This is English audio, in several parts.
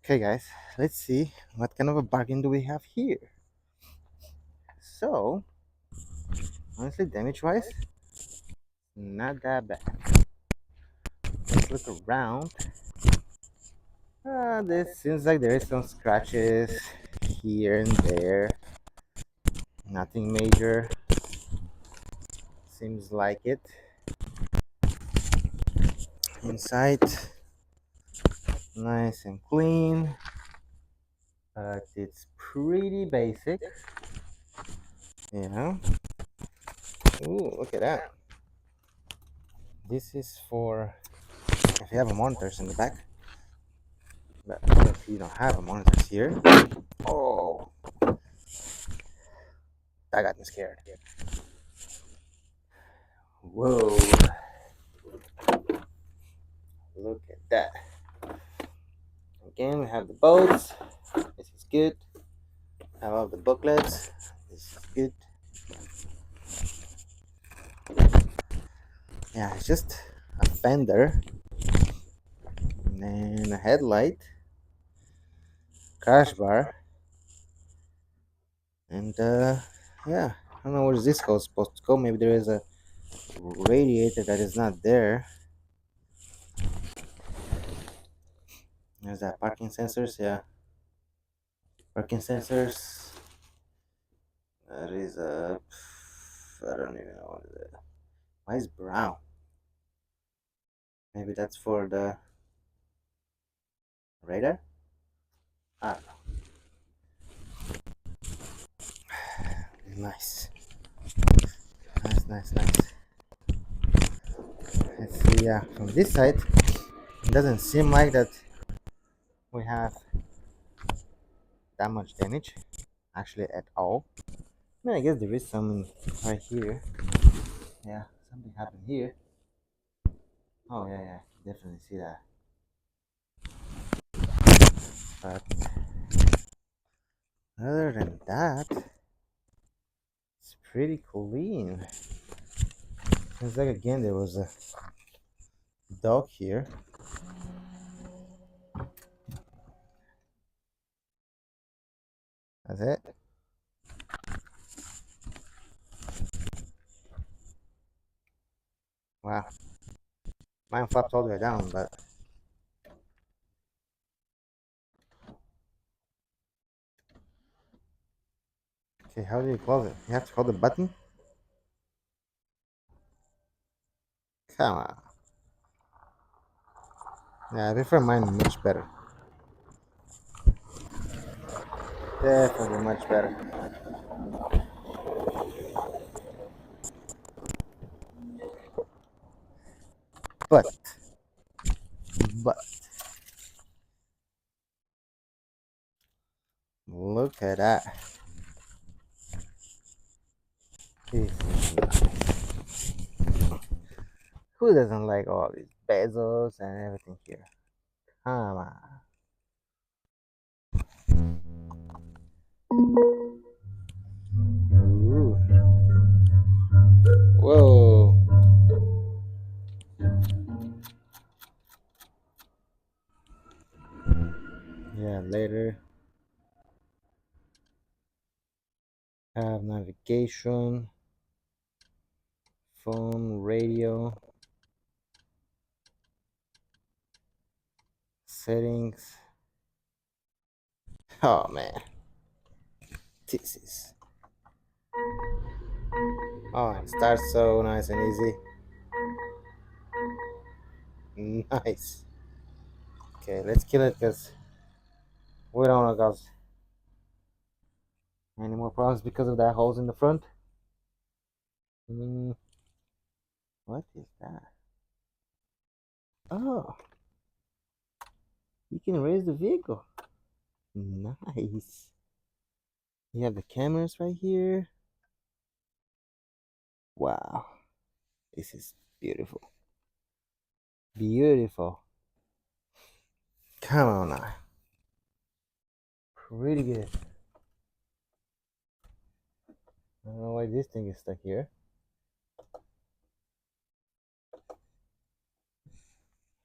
Okay, guys, let's see what kind of a bargain do we have here. So, honestly, damage wise, not that bad. Let's look around. This seems like there is some scratches here and there. Nothing major. Seems like it. Inside, nice and clean, but it's pretty basic. You know. Ooh, look at that. This is for if you have a monitors in the back. But if you don't have a monitors here, oh, that got me scared. Whoa, look at that. Again, we have the bolts. This is good. Have all the booklets. This is good. Yeah, it's just a fender, and then a headlight, crash bar, and yeah, I don't know where this hose supposed to go. Maybe there is a radiator that is not there. There's that parking sensors, yeah. Parking sensors. That is a. I don't even know what it is. Why is brown? Maybe that's for the radar? I don't know. Nice. Nice. Let's see, yeah, from this side, it doesn't seem like that we have that much damage, actually, at all. I mean, I guess there is some right here. Yeah, something happened here. Oh, yeah, definitely see that. But other than that, it's pretty clean. Seems like again there was a dog here. That's it. Wow. Mine flopped all the way down, but okay, how do you close it? You have to hold the button? Come on. Yeah, I prefer mine much better. Definitely much better. But, but, look at that. This is nice. Who doesn't like all these bezels and everything here? Come on. Ooh. Whoa. Yeah, later. Have navigation, phone, radio, settings. Oh man, this is. Oh, it starts so nice and easy. Nice. Okay, let's kill it because we don't want to cause any more problems because of that holes in the front. Mm, what is that? Oh, you can raise the vehicle. Nice. You have the cameras right here. Wow, this is beautiful. Beautiful. Come on now. Pretty good. I don't know why this thing is stuck here.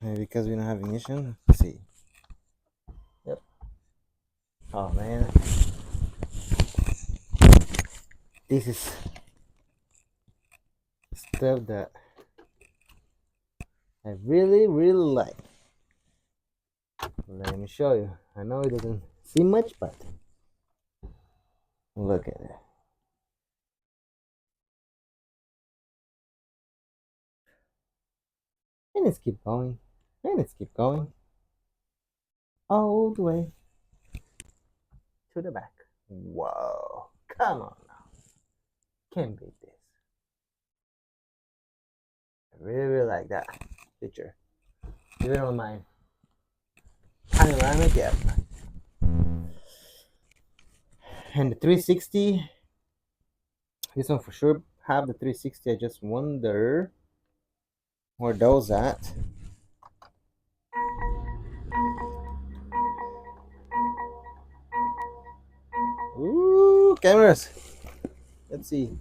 Maybe because we don't have ignition. Let's see. Yep, Oh man, this is stuff that I really like. Let me show you. I know it doesn't seem much, but look at it. And let's keep going. And let's keep going. All the way to the back. Whoa. Come on now. Can't beat this. I really like that picture. Even on my panoramic, yeah. And the 360, this one for sure have the 360. I just wonder where those at. Ooh, cameras. Let's see.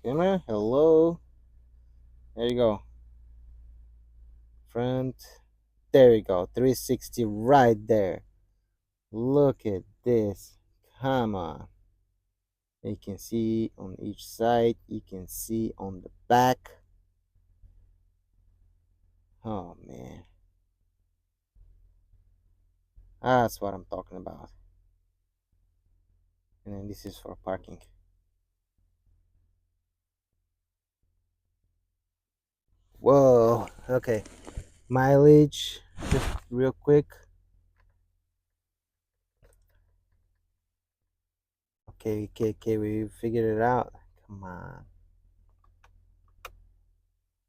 Camera, hello. There you go. Front. There you go. 360 right there. Look at this. Come on. You can see on each side. You can see on the back. Oh man. That's what I'm talking about. And then this is for parking. Whoa. Okay. Mileage. Just real quick. Okay. We figured it out. Come on.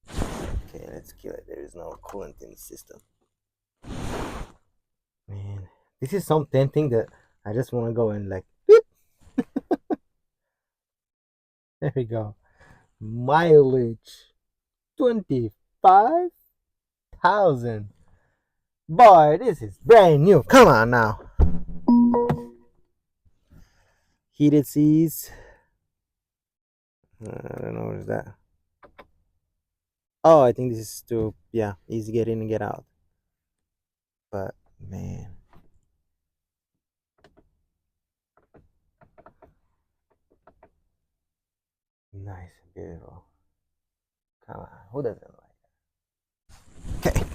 Okay, let's kill it. There is no coolant in the system. Man, this is so tempting that I just want to go and like, beep. There we go. Mileage 25,000. Boy, this is brand new. Come on now. Heated seats. I don't know what is that. Oh, I think this is to, yeah, easy get in and get out. But man, nice and beautiful. Come on, who doesn't like it?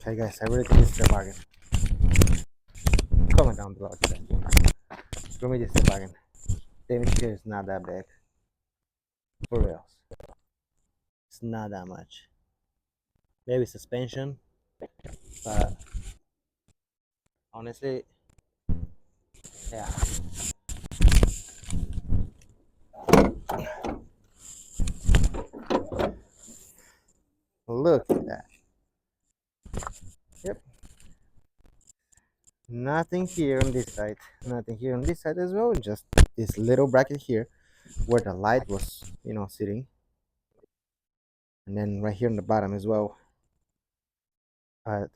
Okay, guys, I really think this is a bargain. Comment down below. For me, this is a bargain. Damage here is not that big. For reals. It's not that much. Maybe suspension, but honestly, yeah. Look at that. Yep. Nothing here on this side. Nothing here on this side as well. Just this little bracket here where the light was, sitting. And then right here on the bottom as well. But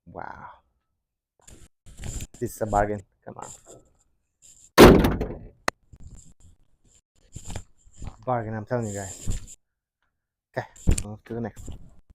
wow. This is a bargain. Come on. Bargain, I'm telling you guys. Okay, on to the next one.